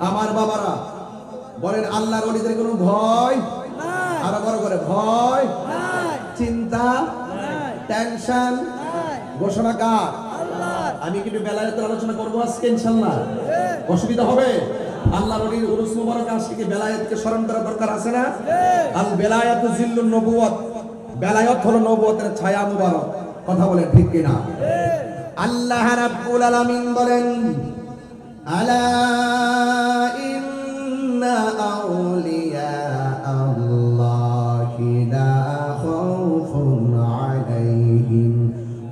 আমার বাবারা বলেন আল্লাহর ওলিদের কোনো ভয় নাই, আরো বড় করে ভয় নাই, চিন্তা নাই, টেনশন নাই। ঘোষণা কার? আল্লাহ। আমি কিন্তু বেলায়েতের আলোচনা করব আজকে ইনশাআল্লাহ, অসুবিধা হবে? আল্লাহর ওলির উরুস মুবারক আজকে বেলায়েতকে স্মরণ করা দরকার আছে না? আল বেলায়াতু জিল্লুন নবুওয়াত, বেলায়েত হলো নবুয়তের ছায়া মুবারক। কথা বলেন ঠিক কি না? আল্লাহ রাব্বুল আলামিন বলেন আলা ইন্না আউলিয়া আল্লাহি লা খাউফুন আলাইহিম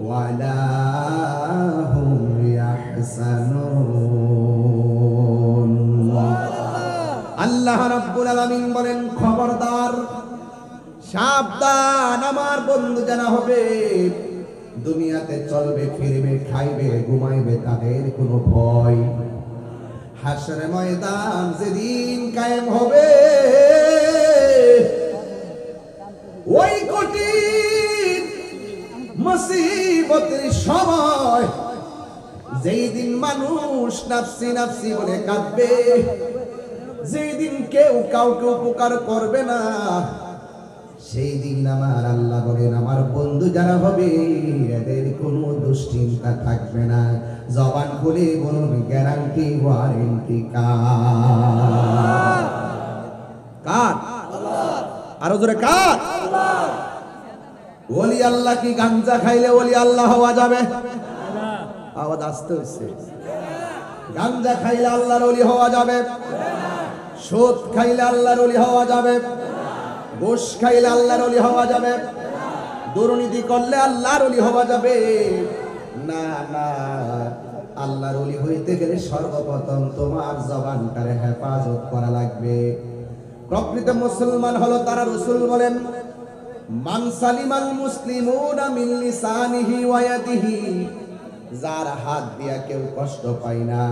ওয়া লা হুম ইয়াহসানুন। আল্লাহ রাব্বুল আলামিন বলেন খবরদার, সাবধান, আমার বন্ধু যারা হবে, দুনিয়াতে চলবে ফিরবে খাইবে ঘুমাইবে, তাদের কোনো ভয়। হাশরের ময়দান যেদিন কায়েম হবে, ওই কঠিন মুসিবতের সময়, যেই দিন মানুষ নাফসি নাফসি বলে কাঁদবে, যেই দিন কেউ কাউকে উপকার করবে না, সেই দিন আমার আল্লাহ বলেন আমার বন্ধু যারা হবে এদের কোনো দুশ্চিন্তা থাকবে না। জবান খুলে বলুন গ্যারান্টি ওয়ারেন্টি কার? কার? আল্লাহ। আরো জোরে কার? আল্লাহ। ওলি আল্লাহ কি গাঞ্জা খাইলে ওলি আল্লাহ হওয়া যাবে? আওয়াজ আসতে হচ্ছে। গাঞ্জা খাইলে আল্লাহর ওলি হওয়া যাবে? সুদ খাইলে আল্লাহর ওলি হওয়া যাবে? ঘুষ খাইলে আল্লাহর ওলি হওয়া যাবে? দুর্নীতি করলে আল্লাহর ওলি হওয়া যাবে? না না, আল্লাহর ওলি হইতে গেলে সর্বপ্রথম তোমার জবানটারে হেফাজত করা লাগবে। প্রকৃত মুসলমান হলো তারা, রাসূল বলেন মান সালিমাল মুসলিমুনা মিন লিসানিহি ওয়া ইয়াদিহি, যার হাত দিয়া কেউ কষ্ট পায় না,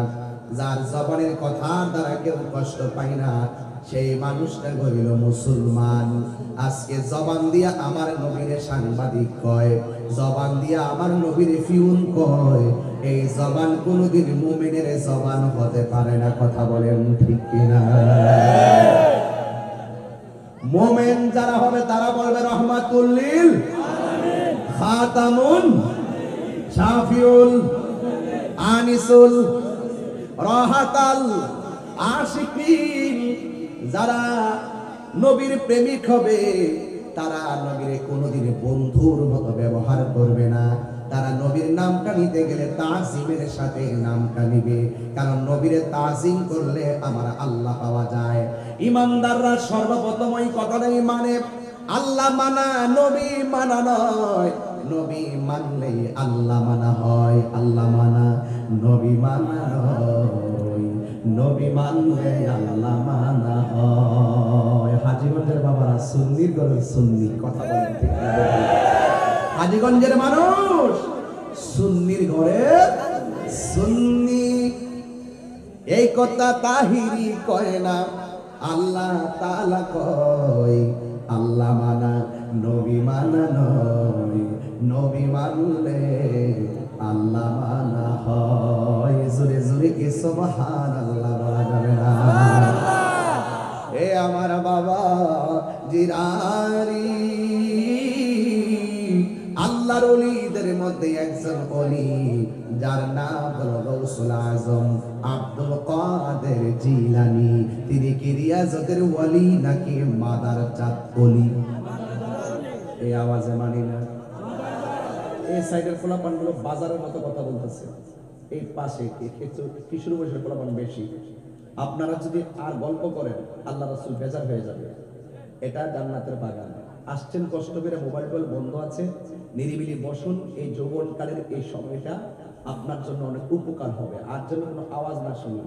যার জবানের কথার দ্বারা কেউ কষ্ট পায় না, সেই মানুষটা হইল মুসলমান। আজকে জবান দিয়া আমার নবীরে সাংবাদিক কয়, জবান দিয়া আমার নবীরে ফিউন কয়, এই জবান কোনদিন মুমিনের জবান হতে পারে না। কথা বলেন ঠিক কিনা? মুমিন যারা হবে তারা বলবে রহমাতুল লিল আলামিন, খাতামুন শাফিউল আনিসুল রাহাতাল আশিকিন। যারা নবীর প্রেমিক হবে তারা নবীর কোনোদিন বন্ধুর মতো ব্যবহার করবে না, তারা নবীর নামটা নিতে গেলে তাজিমের সাথে নামটা নিবে, কারণ নবীর তাজিম করলে আমার আল্লাহ পাওয়া যায়। ইমানদাররা সর্বপ্রথম ওই কথাটাই মানে, আল্লাহ মানা নবী মানা নয়। নবী মানলে আল্লাহ মানা হয়, আল্লাহ মানা নবী মানা নয়, নবী মানলে আল্লাহ মানা হয়। হাজীগঞ্জের বাবারা সুন্নির ঘরের সুন্নি, কথা বলেন ঠিক না? হাজীগঞ্জের মানুষ সুন্নির ঘরে সুন্নি, এই কথা তাহিরি কয় না, আল্লাহ তাআলা কয় আল্লাহ মানা নবী মানা নয়, নবী মানলে আল্লাহ মানা হয়। জোরে জোরে কি সুবহানাল্লাহ বলা যাবে না? এ আমার বাবা জিরারি, আল্লাহর ওলিদের মধ্যে একজন ওলি যার নাম হলো গাউসুল আজম আব্দুল কাদের জিলানী। তিনি কি রিয়াজতের ওলি নাকি মাদারজাত ওলি? এই আওয়াজে মানি না। এই সাইডের পোলাপানগুলো বাজারের মতো কথা বলতেছে, এই পাশে কিশোর বয়সের পোলাপান বেশি। আপনারা যদি আর গল্প করেন আল্লাহ রাসূল বেজার হয়ে যাবে। এটা জান্নাতের বাগান। আসছেন কষ্ট করে, মোবাইল বন্ধ আছে, নিরিবিলি বসুন। এই যৌবনকালের এই সময়টা আপনার জন্য অনেক উপকার হবে। আর জন্য কোনো আওয়াজ না শুনুন,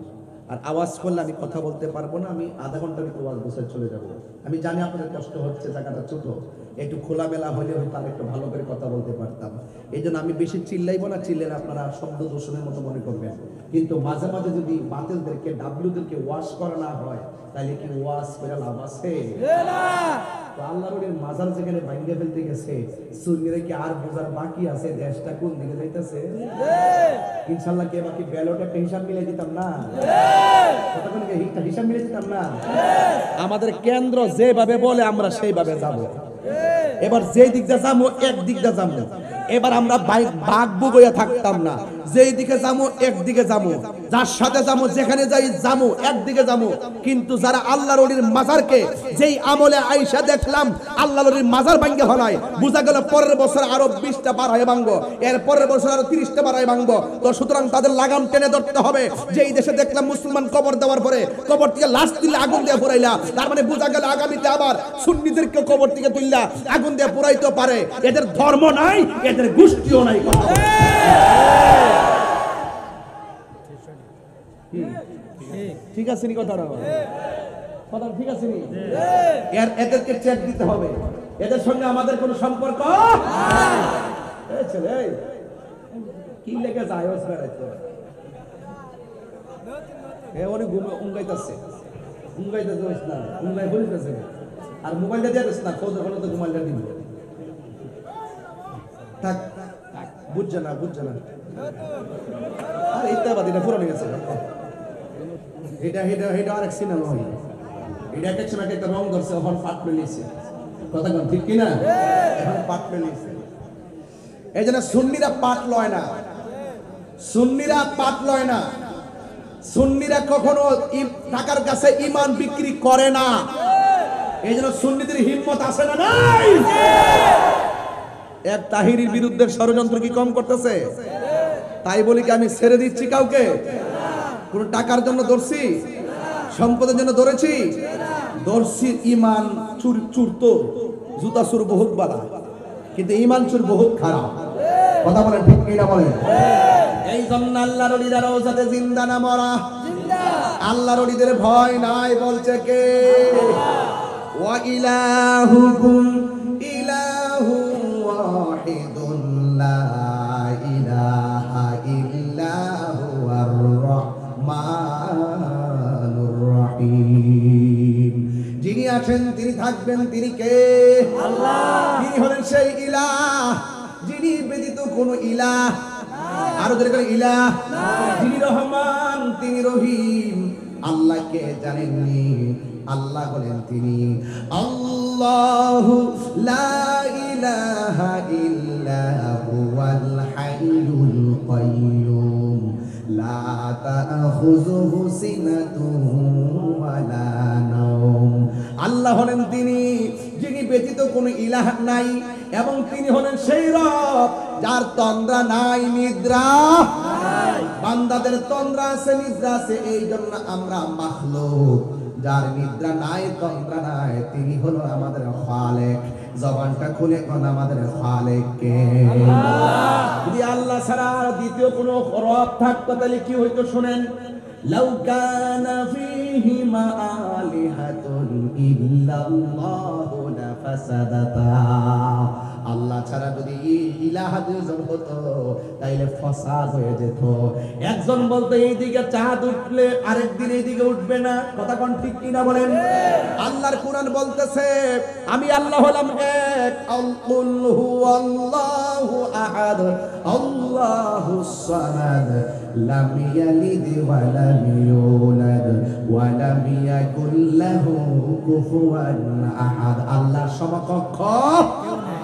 আর আওয়াজ করলে আমি কথা বলতে পারবো না, আমি আধা ঘন্টার ভিতরে আওয়াজ বসে চলে যাব। আমি জানি আপনাদের কষ্ট হচ্ছে, জায়গাটা ছোট, একটু খোলামেলা হলে হয়তো আমি একটু ভালো করে কথা বলতে পারতাম। এই জন্য আমি বেশি চিল্লাইবো না, চিল্লেন আপনারা শব্দ দূষণের মতো মনে করবেন। কিন্তু মাঝে মাঝে যদি বাতিলদেরকে ডাব্লিউদেরকে ওয়াশ করা না হয় তাহলে কি ওয়াশ করে লাভ আছে? তো আল্লাহর ওলির মাজার যেখানে ভাঙ্গে ফেলতে গেছে, সুন্নিরা কি আর বোঝার বাকি আছে দেশটা কোন দিকে যাইতেছে? ইনশাআল্লাহ কে বাকি ব্যালট একটা হিসাব মিলাই দিতাম না? কতক্ষণ হিসাব মিলাই দিতাম না? আমাদের কেন্দ্র যেভাবে বলে আমরা সেইভাবে যাব। এবার যেই দিকটা যাবো এক দিকটা যাবো, এবার আমরা বাঘ বুগইয়া থাকতাম না, যেই দিকে যাবো একদিকে যাবো, যার সাথে যাবো যেখানে যাই যাবো একদিকে যাবো। কিন্তু যারা আল্লাহর ওলির মাজারকে যেই আমলে আইসা দেখলাম আল্লাহর ওলির মাজার ভাঙ্গে হলাই, বুঝা গেল পরের বছর আরো 20টা বাড়ায় ভাঙবো, এর পরের বছর আরো 30টা বাড়ায় ভাঙবো। তো সুতরাং তাদের লাগাম টেনে ধরতে হবে। যেই দেশে দেখলাম মুসলমান কবর দেওয়ার পরে কবর থেকে লাশ তুললে আগুন দিয়ে পুরাইলা, তার মানে বুঝা গেল আগামীতে আবার সুন্নিদেরকে কবর থেকে তুললা আগুন দিয়ে পুরাইতে পারে। এদের ধর্ম নাই, এদের গোষ্ঠীও নাই। ঠিক আছে নি কথাটা? কথা ঠিক আছে নি? এদেরকে চেক দিতে হবে, এদের সঙ্গে আমাদের কোনো সম্পর্ক নাই। ছেলে কি লেগে যায় বেড়াইতে? অনেক উঙ্গাইতেছে না, উঙ্গাই বলিতেছে আর মোবাইলটা দিয়ে না, খোঁজ ওখানে তো মোবাইলটা দিব। থাক, বুঝছে না আর ইত্যাবাদীটা পুরনো গেছে। এটা আরেক সিনেমা হয়, এটা এক সময় একটা রং ধরছে, এখন পাট মেলিয়েছে। কথা কোন ঠিক কিনা? এখন পাট মেলিয়েছে। এই জন্য সুন্নিরা পাট লয় না, সুন্নিরা কখনো টাকার কাছে ঈমান বিক্রি করে না। এই জন্য সুন্নিদের হিম্মত আছে না নাই? এক তাহিরির বিরুদ্ধে ষড়যন্ত্র কি কম করতেছে? তাই বলি কি আমি ছেড়ে দিচ্ছি কাউকে? কোন টাকার জন্য ধরছি? সম্পদের জন্য ধরেছি? ঈমান চুর তো জুতা চুর বহুত বালা, কিন্তু ঈমান চুর বহুত খারাপ। কথা বলেন ঠিক কিনা বলেন? এই জন্য আল্লাহর ওলিরা রওজাতে জিন্দা না মরা? আল্লাহর ওলিদের ভয় নাই বলছে কে? ওয়া ইলাহুকুম ইলাহু ওয়াহিদুন লা ইলাহা ইল্লা হুয়ার রহমানুর রহিম। যিনি আছেন তিনি থাকবেন, তিনি কে? আল্লাহ। তিনি হলেন সেই ইলাহ যিনি ব্যতীত কোনো ইলাহ, আরো ধরে করে ইলাহ, যিনি রহমান তিনি রহিম। আল্লাহকে জানেননি? আল্লাহ বলেন তিনি আল্লাহু লা ইলাহা ইল্লা হুয়াল হাইয়ুল কাইয়্যুম লা তাখুযুহু সিনাতুন ওয়ালা নাওম। আল্লাহ হলেন তিনি যিনি ব্যতীত কোনো ইলাহ নাই, এবং তিনি হলেন সেই রব যার তন্দ্রা নাই, নিদ্রা নাই। বান্দাদের তন্দ্রা আছে, নিদ্রা আছে, এই জন্য আমরা মাখলুক। যার নিদ্রা নাই, তন্দ্রা নাই, তিনি হলো আমাদের খালেক। জবানটা খুলে কোন আমাদের খালেক কে? যদি আল্লাহ ছাড়া আর দ্বিতীয় কোনো রব থাকতো তাহলে কি হইতো শুনেন? লাউ কানা ফীহিমা আলিহাতুন ইল্লাল্লাহু লাফাসাদাতা। আল্লাহ ছাড়া যদি ইলাহা দুইজন হতো তাইলে ফসাদ হয়ে যেত। একজন বলতে এইদিকে চাঁদ উঠলে আরেক দিন এইদিকে উঠবে না। কথা কোন ঠিক কিনা বলেন? আল্লাহর কোরআন বলতেছে আমি আল্লাহ হলাম এক। আল-কুল হুয়াল্লাহু আহাদ আল্লাহুস সামাদ লাম ইয়ালিদ ওয়া লাম ইউলাদ ওয়া লাম ইয়াকুল লাহু কুফুয়ান আহাদ। আল্লাহর সমকক্ষ কেউ নাই।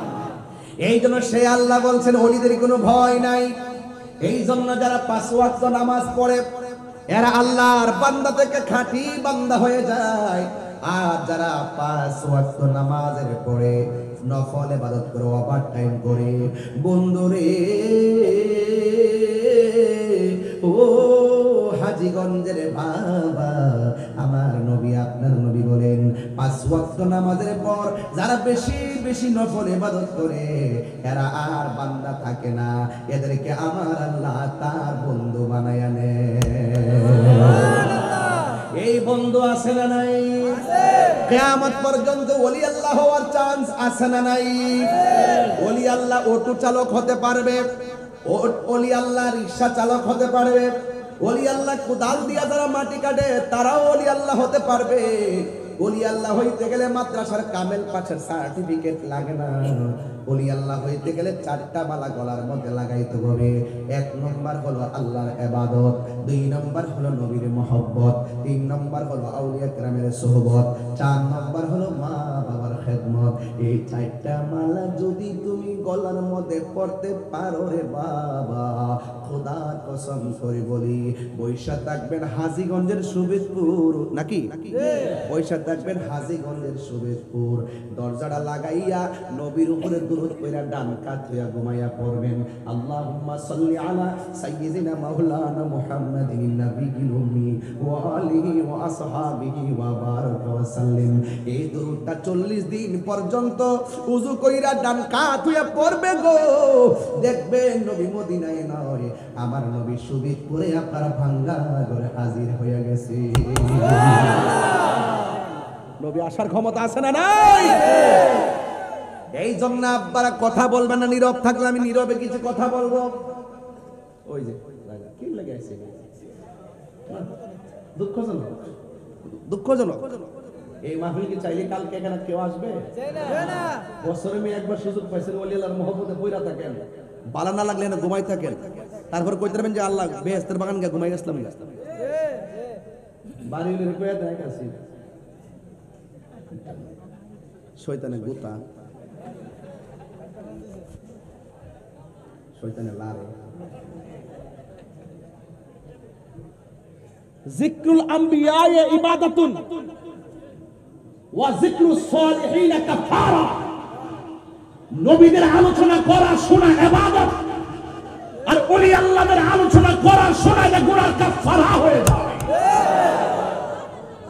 এই জন্য সে আল্লাহ বলছেন ওলিদের কোনো ভয় নাই। এই জন্য যারা 5 ওয়াক্ত নামাজ পড়ে এরা আল্লাহর বান্দা থেকে খাঁটি বান্দা হয়ে যায়। আর যারা 5 ওয়াক্ত নামাজের পরে নফল ইবাদত করে, ওভার টাইম করে, বন্ধুরে ও হাজীগঞ্জের বাবা, আমার নবী আপনার নবী বলেন 5 ওয়াক্ত নামাজের পর যারা বেশি বেশি নফল ইবাদত করে এরা আর বান্দা থাকে না, এদেরকে আমার আল্লাহ তার বন্ধু বানায়া নেয়। এই বন্ধু আছে না নাই? কিয়ামত পর্যন্ত ওলি আল্লাহ হওয়ার চান্স আছে না নাই? ওলি আল্লাহ অটো চালক হতে পারবে, ওলি আল্লাহ রিকশা চালক হতে পারবে, ওলি আল্লাহ কোদাল দিয়া যারা মাটি কাটে তারাও ওলি আল্লাহ হতে পারবে। ওলি আল্লাহ হইতে গেলে মাদ্রাসার কামেল পাশের সার্টিফিকেট লাগে না। ওলি আল্লাহ হইতে গেলে 4টা মালা গলার মধ্যে লাগাইতে হবে। 1 নম্বর হলো আল্লাহর ইবাদত, 2 নম্বর হলো নবীর মহব্বত, 3 নম্বর হলো আউলিয়া কেরামের সোহবত, 4 নম্বর হলো মা বাবার খেদমত। এই 4টা মালা যদি তুমি গলার মধ্যে পড়তে পারো রে বাবা, খোদার কসম করে বলি বৈশা থাকবেন হাজীগঞ্জের সুবেদপুর, নাকি বৈশা থাকবেন হাজীগঞ্জের সুবেদপুর, দরজাটা লাগাইয়া নবীর উপরে দুরূদ কইরা ডান কাত হইয়া ঘুমাইয়া পড়বেন। আল্লাহুম্মা সাল্লি আলা সাইয়্যিদিনা মাওলানা মুহাম্মাদিন নাবিয়্যিল উম্মি ওয়া আলিহি ওয়া আসহাবিহি ওয়া বারাকা ওয়া সাল্লিম। এই দুরূদটা 40 দিন পর্যন্ত ওযু কইরা ডান কাত হইয়া পড়বে গো, দেখবেন নবী মদিনায় নয় আমার নবী সুবিদপুরে আপনার ভাঙ্গা ঘরে হাজির হয়ে গেছে। নবী আসার ক্ষমতা আছে না নাই? এই জন্য আব্বারা কথা বলবেন না, নীরব থাকলে আমি নীরবে কিছু কথা বলবো। ওই যে কি লাগে আছে, দুঃখজনক দুঃখজনক। এই মাহফিল কি চাইলে কালকে এখানে কেউ আসবে? না। বছরে আমি একবার সুযোগ পাইছেন ওলি আল্লাহর মহব্বতে পয়রা থাকেন, বালা না লাগলে না ঘুমাই থাকেন, তারপর কইতে পারবেন যে আল্লাহ বেহেশতের বাগান গিয়ে ঘুমাই গেছিলাম। বাড়ি হইলে কইয়া দেখ আসি শয়তানের গুতা, শয়তানের লারে। যিকরুল আম্বিয়া ইবাদাতুন ওয়া যিকরুস সালিহিন কাফারা। নবীদের আলোচনা করা শোনা ইবাদত, আর ওলি আল্লাহদের আলোচনা করা শোনা এটা গুনার কাফারা হয়ে যায়।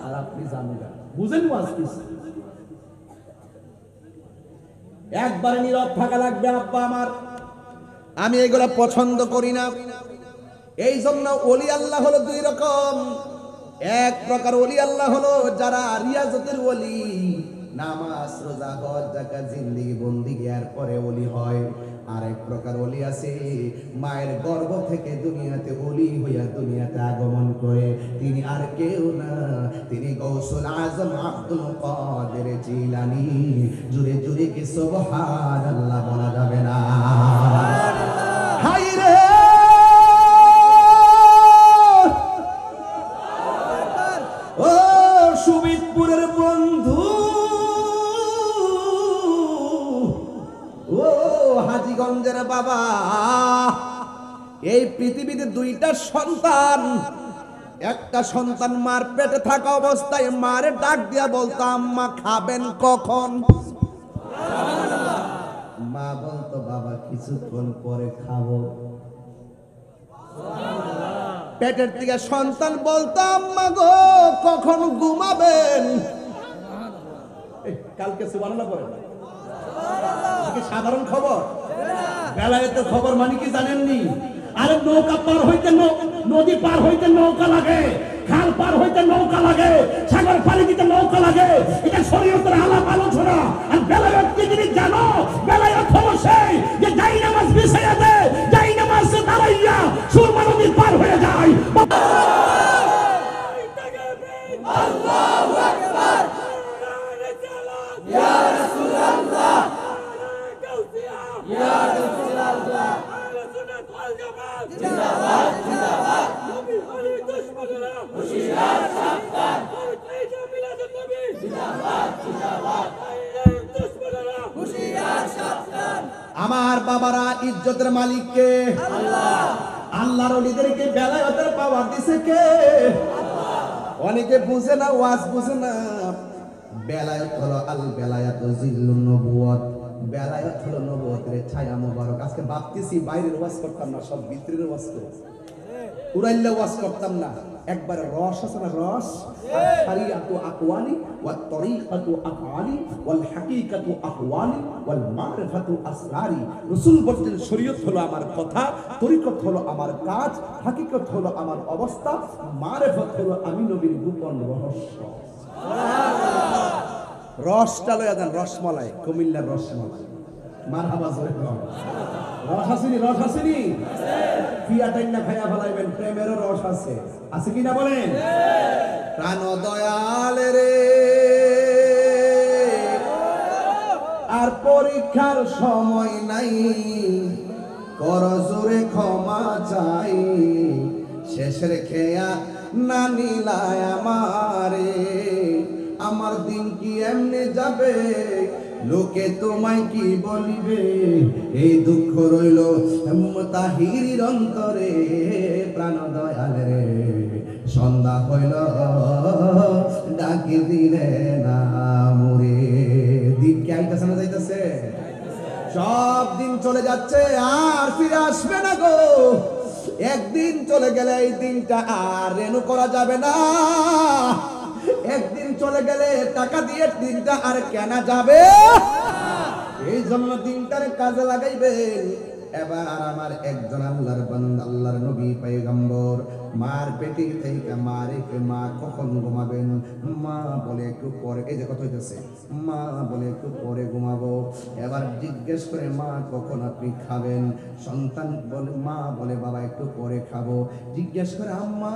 আর আপনি জানেন না, বুঝেন ওয়াজ কি? একবার নীরব থাকা লাগবে আব্বা আমার। আমি এগুলা পছন্দ করি না। এই জন্য ওলি আল্লাহ হলো 2 রকম। এক প্রকার ওলি আল্লাহ হলো যারা রিয়াজতের ওলি, নামাজ রোজা হজ যাকাত জিন্দেগি বন্দেগি এর পরে ওলি হয়। আর এক প্রকার ওলি আছে মায়ের গর্ভ থেকে দুনিয়াতে ওলি হইয়া দুনিয়াতে আগমন করে, তিনি আর কেউ না, তিনি গৌসুল আজম আব্দুল কাদের জিলানী। জুরে জুরে কি সুবহানাল্লাহ বলা যাবে না? হাই রে ও সুবিদপুরের বন্ধু, ও হাজীগঞ্জের বাবা, এই পৃথিবীতে 2টা সন্তান। একটা সন্তান মার পেটে থাকা অবস্থায় মারে ডাক দিয়া বলতো আম্মা খাবেন কখন? মা বলতো বাবা কিছুক্ষণ পরে খাবো। পেটের থেকে সন্তান বলতো আম্মা গো কখন ঘুমাবেন? কালকে সুবহানাল্লাহ পড়ে কি সাধারণ খবর? বেলায়েতের খবর মানে কি জানেননি? আরে নৌকা পার হইতে নদী পার হইতে নৌকা লাগে, খাল পার হইতে নৌকা লাগে, সাগর পাড়ি দিতে নৌকা লাগে। এটা শরীয়তের আলাপ আলোচনা। আর বেলায়েত কি জিনিস জানো? বেলায়েত হলো সেই যে যাই নামাজ বিছাইয়া দেয়, যাই নামাজ দাঁড়াইয়া সুরমা নদী পার হয়ে যায়। আল্লাহু আকবার, ইয়া রাসূলুল্লাহ, ইয়া রাসূলুল্লাহ, জিন্দাবাদ জিন্দাবাদ, নবী হরি দুশমনেরা হুশিয়ার সাবধান, জিন্দাবাদ জিন্দাবাদ, দুশমনেরা হুশিয়ার সাবধান। আমার বাবারা, ইজ্জতের মালিক কে? আল্লাহ। আল্লাহর ওলিদেরকে বেলায়েতের পাওয়ার দিছে কে? আল্লাহ। অনেকে বুঝে না, ওয়াজ বুঝে না। বেলায়েত হলো আল বেলায়াতু জিল্লুন নবুয়ত, বেলায়েত হলো নবুয়তের ছায়া মোবারক। আজকে ভাবতেছি বাইরের ওয়াজ করতাম না, সব ভিতরের ওয়াজ করব, উড়াইলে ওয়াজ করতাম না। একবার রস আছে না, রস, শারিয়াতু আকওয়ালি ওয়া তরিকাতু আফআলি ওয়াল হাকিকাতু আহওয়ালি ওয়াল মারিফাতু আসরারি। রাসূল বলতেন শরীয়ত হলো আমার কথা, তরিকত হলো আমার কাজ, হাকিকত হলো আমার অবস্থা, মারিফত হলো আমি নবীর গোপন রহস্য। সুবহানাল্লাহ। রসটা লয়া দেন, রসমলাই, কুমিল্লার রসমলাই। মারহাবা জোরে রস আসেনি, রস আসেনি। ফিয়াটাই না খাইয়া ফেলাইবেন, প্রেমেরও রস আছে, আছে কিনা বলেন? প্রাণ দয়াল রে, আর পরীক্ষার সময় নাই, কর জোরে ক্ষমা চাই, শেষের খেয়া না নিলায় আমারে, আমার দিন কি এমনি যাবে, লোকে তোমায় কি বলিবে, এই দুঃখ রইল তাহিরির অন্তরে, প্রাণ দয়াল রে, সন্ধ্যা হইল ডাকি দিলে না মুরে। দিন কি আইতাছে না যাইতাছে? সব দিন চলে যাচ্ছে, আর ফিরে আসবে না গো। একদিন চলে গেলে এই দিনটা আর রেনু করা যাবে না, একদিন চলে গেলে টাকা দিয়ে দিনটা আর কেনা যাবে। এই জন্য দিনটার কাজে লাগাইবেন। এবার আমার একজন আল্লাহর বান্দা, আল্লাহর নবী পয়গম্বর, মার পেটে থেকে মা রেখে মা কখন ঘুমাবেন, মা বলে একটু পরে, এই যে কথা হইতেছে, মা বলে একটু পরে ঘুমাবো। এবার জিজ্ঞেস করে মা কখন আপনি খাবেন, সন্তান বলে, মা বলে বাবা একটু পরে খাবো। জিজ্ঞেস করে আম্মা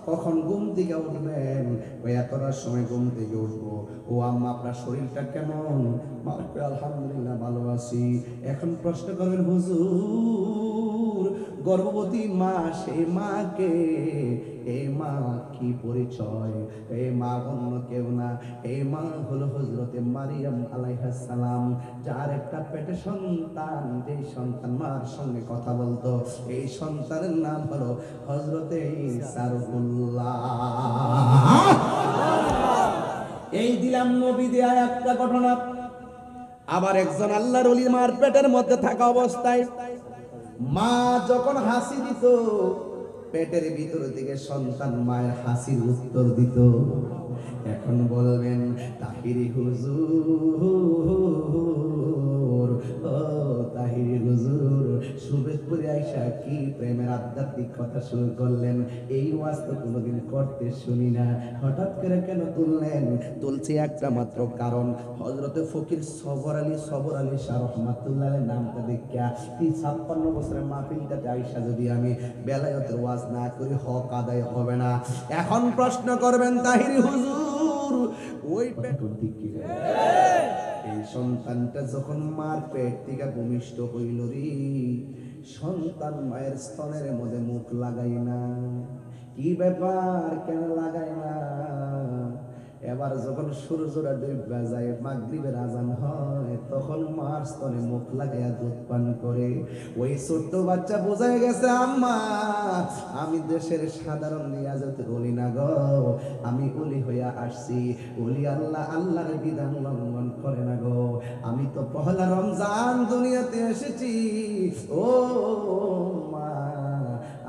কখন ঘুম থেকে উঠবেন, ওই এতটার সময় ঘুম থেকে উঠবো। ও আম্মা আপনার শরীরটা কেমন? মা আলহামদুলিল্লাহ ভালো আছি। এখন প্রশ্ন করবেন হুজুর, গর্ভবতী মা, সেই মাকে, এই মা কি পরিচয়? এই মা অন্য কেউ না, এই মা হলো হযরতে মারিয়াম আলাইহিস সালাম, যার একটা পেটে সন্তান, যে সন্তান মার সঙ্গে কথা বলতো, এই সন্তানের নাম হলো হযরতে ঈসা রূহুল্লাহ। এই দিলাম নবী দেয়া একটা ঘটনা। আবার একজন আল্লাহর ওলি মার পেটের মধ্যে থাকা অবস্থায় মা যখন হাসি দিত, পেটের ভিতর থেকে সন্তান মায়ের হাসির উত্তর দিত। এখন বলবেন তাহিরি হুজুর, ও তাহিরি হুজুর, সুবেদপুরে আইসা কি প্রেমের আধ্যাত্মিক কথা শুরু করলেন? এই ওয়াজ তো কোনোদিন করতে শুনি না, হঠাৎ করে কেন তুললেন? তুলছি একটা মাত্র কারণ, হযরতে ফকির সবর আলী শাহ রহমাতুল্লাহ নামটা দেখিয়া 56 বছরের মাহফিলটাতে আইসা যদি আমি বেলায়েতের ওয়াজ না করি, হক আদায় হবে না। এখন প্রশ্ন করবেন তাহিরি হুজুর, ওই পেটুর দিক কি? এই সন্তানটা যখন মার পেট থেকে ভূমিষ্ঠ হইল রে, সন্তান মায়ের স্তনের মধ্যে মুখ লাগাই না। কি ব্যাপার, কেন লাগাই না? এবার যখন সূর্যটা ডুবে যায়, মাগরিবের আজান হয়, তখন মার স্তনে মুখ লাগাইয়া দুধ পান করে। ওই ছোট্ট বাচ্চা বোঝায় গেছে আম্মা, আমি দেশের সাধারণ নিয়াজতের ওলি না গো, আমি ওলি হইয়া আসছি। ওলি আল্লাহ আল্লাহর বিধান লঙ্ঘন করে না গো, আমি তো পহেলা রমজান দুনিয়াতে এসেছি। ও মা,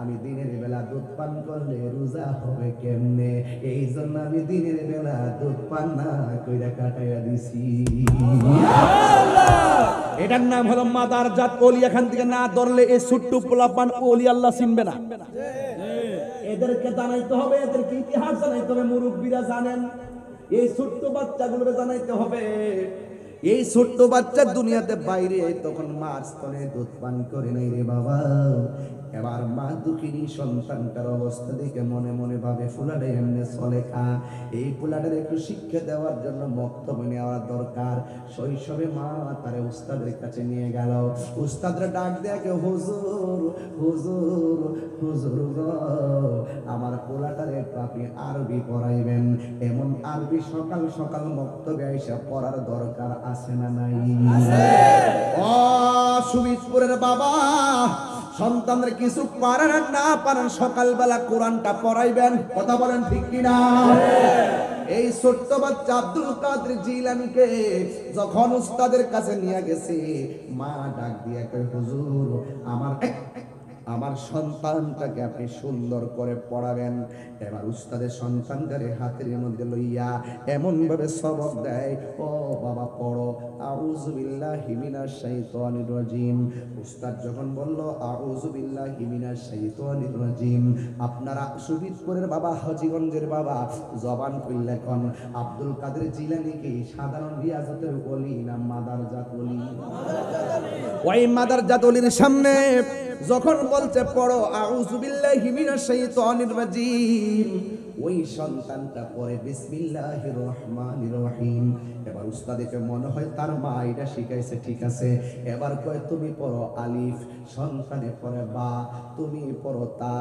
আমি দিনের বেলা দুধ পান করলে রোজা হবে কেমনে? এই জন্য আমি দিনের বেলা দুধ পান না কইরা কাটাইয়া দিছি। এটার নাম হলো মাদার জাত ওলি। এখান থেকে না ধরলে এই ছোট্ট পোলাপান ওলি আল্লাহ চিনবে না। এদেরকে জানাইতে হবে, এদেরকে ইতিহাস জানাইতে হবে। মুরব্বীরা জানেন, এই ছোট্ট বাচ্চাগুলোকে জানাইতে হবে। এই ছোট্ট বাচ্চা দুনিয়াতে বাইরে তখন মার স্তনে দুধ পান করে নাই রে বাবা। এবার মা দুঃখিনী সন্তানটার অবস্থা দেখে মনে মনে ভাবে, ফুলাটা এমনি চলে খা, এই ফুলাটার একটু শিক্ষা দেওয়ার জন্য বক্তব্য নেওয়া দরকার। শৈশবে মা তারে উস্তাদের কাছে নিয়ে গেল। উস্তাদরা ডাক দেখে, হুজুর হুজুর হুজুর গো, আমার পোলাটারে একটু আপনি আরবি পড়াইবেন। এমন আরবি সকাল সকাল বক্তব্যে আইসা পড়ার দরকার আছে না নাই? ও সুবিজপুরের বাবা, সন্তানদের কিছু পারেন না পারেন, সকালবেলা কোরআনটা পড়াইবেন। কথা বলেন ঠিক কিনা? এই ছোট্ট বাচ্চা আব্দুল কাদের জিলানীকে যখন উস্তাদের কাছে নিয়ে গেছে, মা ডাক দিয়ে কয়, হুজুর আমার সন্তানটাকে আপনি সুন্দর করে পড়াবেন। এবার উস্তাদের সন্তানটারে হাতের মধ্যে লইয়া এমন ভাবে সবক দেয়, ও বাবা পড়ো, আউযু বিল্লাহি মিনাশ শাইতানির রাজিম। উস্তাদ যখন বলল আউযু বিল্লাহি মিনাশ শাইতানির রাজিম, আপনারা সুবিদপুরের বাবা, হাজীগঞ্জের বাবা জবান খুললে কোন আব্দুল কাদের জিলানী কি সাধারণ রিয়াজতের ওলি না মাদারজাত ওলি? ওই মাদারজাত ওলির সামনে যখন বলছে পড়ো আউযু বিল্লাহি মিনাশ শাইতানির রাজিম, ওই সন্তানটা পড়ে বিসমিল্লাহির রহমানির রহিম। এবার উস্তাদকে মনে হয় তার মা এটা শিখাইছে, ঠিক আছে। এবার কয় তুমি পড়ো আলিফ, সন্তানে পড়ে বা, তুমি পড়ো তা,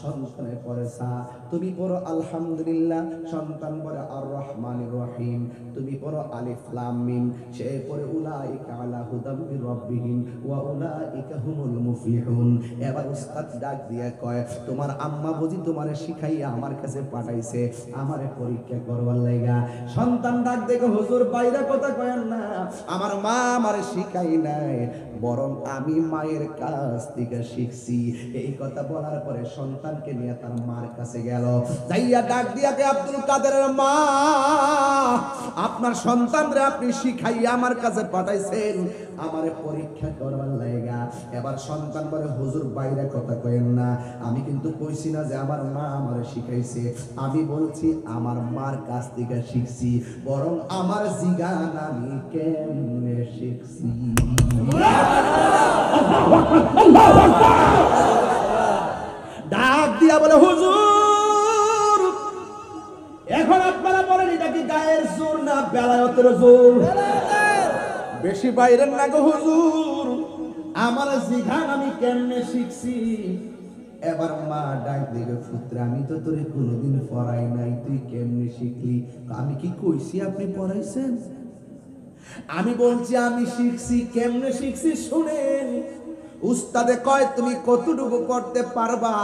সন্তানে পড়ে সা, তুমি পড়ো আলহামদুলিল্লাহ, সন্তান পড়ে আর রহমানির রহিম, তুমি পড়ো আলিফ লাম মিম, সে পড়ে উলাইকা আলা হুদাম মির রাব্বিহিম ওয়া উলাইকা হুমুল মুফলিহুন। এবার উস্তাদ ডাক দিয়ে কয় তোমার আম্মা বুঝি তোমারে শিখাইয়া আমার কাছে পাঠাইছে আমারে পরীক্ষা করবার লাগা। সন্তান ডাক দেখে হুজুর বাইরে কথা কয়েন না, আমার মা আমারে শিখাই নাই, বরং আমি মায়ের কাছ থেকে শিখছি। এই কথা বলার পরে সন্তানকে নিয়ে তার মার কাছে গেল, যাইয়া ডাক দিয়া কে আব্দুল কাদেরের মা, আপনার সন্তানরে আপনি শিখাইয়া আমার কাছে পাঠাইছেন আমারে পরীক্ষা করবার লাগা। এবার সন্তান বলে হুজুর বাইরে কথা কয়েন না, আমি কিন্তু কইছি না যে আমার মা আমারে শিখাইছে, আমি বলছি আমার মার কাছ থেকে শিখছি, বরং আমার জিগান আমি কেমনে শিখছি। ডাক দিয়া বলে হুজুর এখন আপনারা বলেন এটা কি গায়ের জোর না বেলায়েতের জোর? বেশি বাইরের না গো হুজুর, আমার জিগান আমি কেমনে শিখছি। এবার মা ডাক দিবে পুত্র আমি তো তোরে কোনোদিন পড়াই নাই, তুই কেমনে শিখলি? আমি কি কইছি আপনি পড়াইছেন? আমি বলছি আমি শিখছি। কেমনে শিখছি শুনেন। উস্তাদে কয় তুমি কতটুকু করতে পারবা?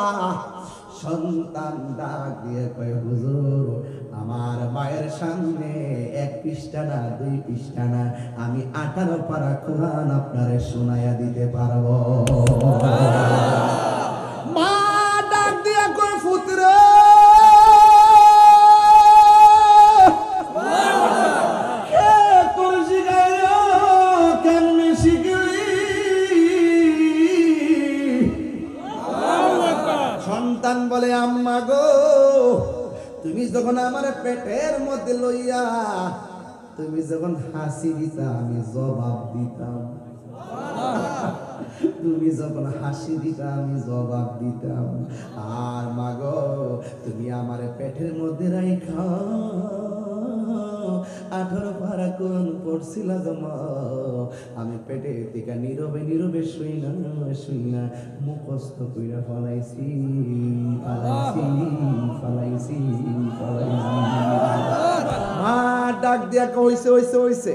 সন্তান ডাক দিয়ে কয় হুজুর আমার মায়ের সামনে 1 পৃষ্ঠা না 2 পৃষ্ঠা না আমি 18 পারা কোরআন আপনারে শোনায়া দিতে পারবো। মা ডাক দিয়া কয় পুত্র সন্তান বলে আম্মা গো তুমি যখন আমার পেটের মধ্যে লইয়া তুমি যখন হাসি দিতা আমি জবাব দিতাম, তুমি যখন হাসি দিতা আমি জবাব দিতাম। আর মা গো তুমি আমার পেটের মধ্যে রাইখা 18 পারা কোরআন পড়ছিলা জমা, আমি পেটে থেকে নীরবে নীরবে শুই না মুখস্থ কইরা ফলাইছি। মা ডাক দিয়া কইছে হইছে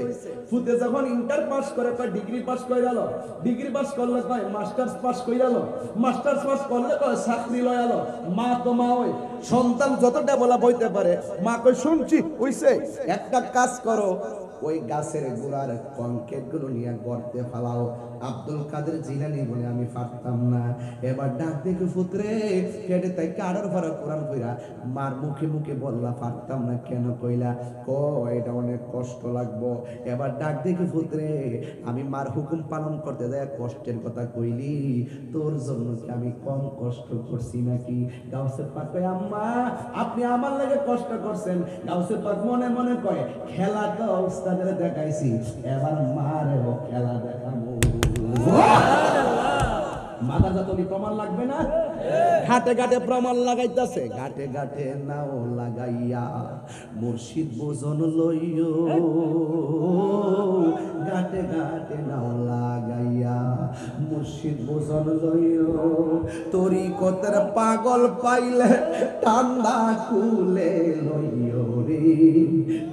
ফুতে যখন ইন্টার পাস করে কয় ডিগ্রি পাস করে গেল, ডিগ্রি পাস করলে কয় মাস্টার্স পাস করে গেল, মাস্টার্স পাস করলে কয় চাকরি লয় গেল। মা তো মা ওই সন্তান যতটা বলা বইতে পারে মা কই শুনছি হইছে, একটা কাজ করো ওই গাছের গোড়ার কংক্রিট গুলো নিয়ে গর্তে ফেলাও। আব্দুল কাদের জিলানী বলে আমি পারতাম না। এবার ডাক দেখে পুত্রে কেটে তাই কারোর ভরা কোরআন কইরা মার মুখে মুখে বললা পারতাম না, কেন কইলা? এটা অনেক কষ্ট লাগবো। এবার ডাক দেখে পুত্রে আমি মার হুকুম পালন করতে যায় কষ্টের কথা কইলি, তোর জন্য কি আমি কম কষ্ট করছি নাকি? গাউসে পাক কয় আম্মা আপনি আমার লাগে কষ্ট করছেন। গাউসে পাক মনে মনে কয় খেলা তো উস্তাদের দেখাইছি, এবার মারেও খেলা দেখাবো। মাথা যতনি প্রমাণ লাগবে না? ঘাটে ঘাটে প্রমাণ লাগাইতেছে, ঘাটে ঘাটে নাও লাগাইয়া মুর্শিদ বোজন লইও, ঘাটে ঘাটে নাও লাগাইয়া মুর্শিদ বোজন লইও, তরিকতের পাগল পাইলে ঠান্ডা কুলে লইও রে,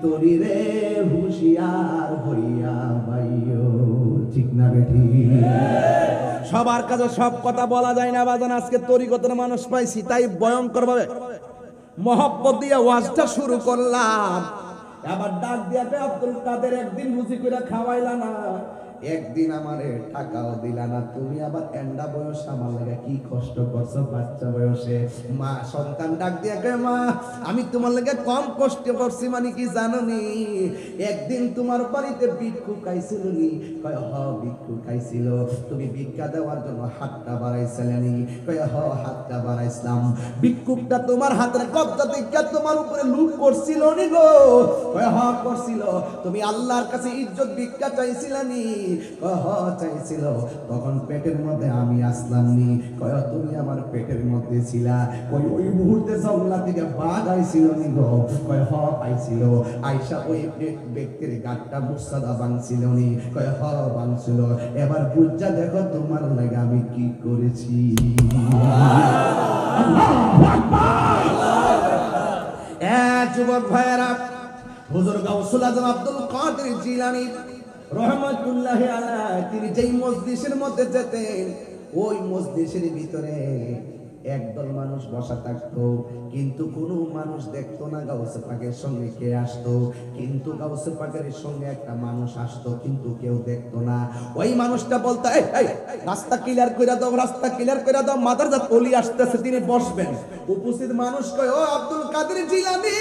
তরি রে হুঁশিয়ার হইয়া বাইও। ঠিক না বেঠি? সবার কাছে সব কথা বলা যায় না বাজান। আজকে তরিকতের মানুষ পাইছি তাই ভয়ঙ্কর ভাবে মহব্বত দিয়ে ওয়াজটা শুরু করলাম। আবার ডাক দিয়া আব্দুল কাদের একদিন বুঝি করে খাওয়াইলা না, একদিন আমারে টাকাও দিলা না, তুমি আবার এন্ডা বয়স আমার লাগে কি কষ্ট করছো বাচ্চা বয়সে। মা সন্তান ডাক দিয়া কয় মা আমি তোমার লাগে কম কষ্ট করছি মানে কি জানো নি? একদিন তোমার বাড়িতে ভিক্ষু খাইছিল নি? কয় হ ভিক্ষু খাইছিল। তুমি ভিক্ষা দেওয়ার জন্য হাতটা বাড়াইছিলে নি? কয় হ হাতটা বাড়াইছিলাম। ভিক্ষুকটা তোমার হাতের কবজা থেকে তোমার উপরে লুট করছিল নি গো? কয় হ করছিল। তুমি আল্লাহর কাছে ইজ্জত ভিক্ষা চাইছিলা নি? কহ চাইছিল তখন পেটের মধ্যে আমি আসলাম নি, কয় তুমি আমার পেটের মধ্যে ছিলা, কই ওই মুহূর্তে জঙ্গলা থেকে বাঘ আইছিল নি গো, কয় হ আইছিল, আইসা ওই ব্যক্তির গাটটা মুসাদা ভাঙছিল নি, কয় হ ভাঙছিল, এবার বুঝা দেখো তোমার লাগে আমি কি করেছি। যুবক ভাইয়েরা, হুজুর গাউসুল আজম আব্দুল কাদের জিলানী রহমাতুল্লাহি আলাইহি তিনি যেই মজলিসের মধ্যে যেতেন ওই মজলিসের ভিতরে একদল মানুষ বসা থাকতো, কিন্তু কোনো মানুষ দেখতো না গাউসে পাকের সঙ্গে কে আসতো, কিন্তু গাউসে পাকের সঙ্গে একটা মানুষ আসতো কিন্তু কেউ দেখতো না। ওই মানুষটা বলতো এই এই রাস্তা ক্লিয়ার কইরা দাও, রাস্তা ক্লিয়ার কইরা দাও, মাদারজাত ওলি আসতেছে, তিনি বসবেন। উপস্থিত মানুষ কয় ও আব্দুল কাদের জিলানী,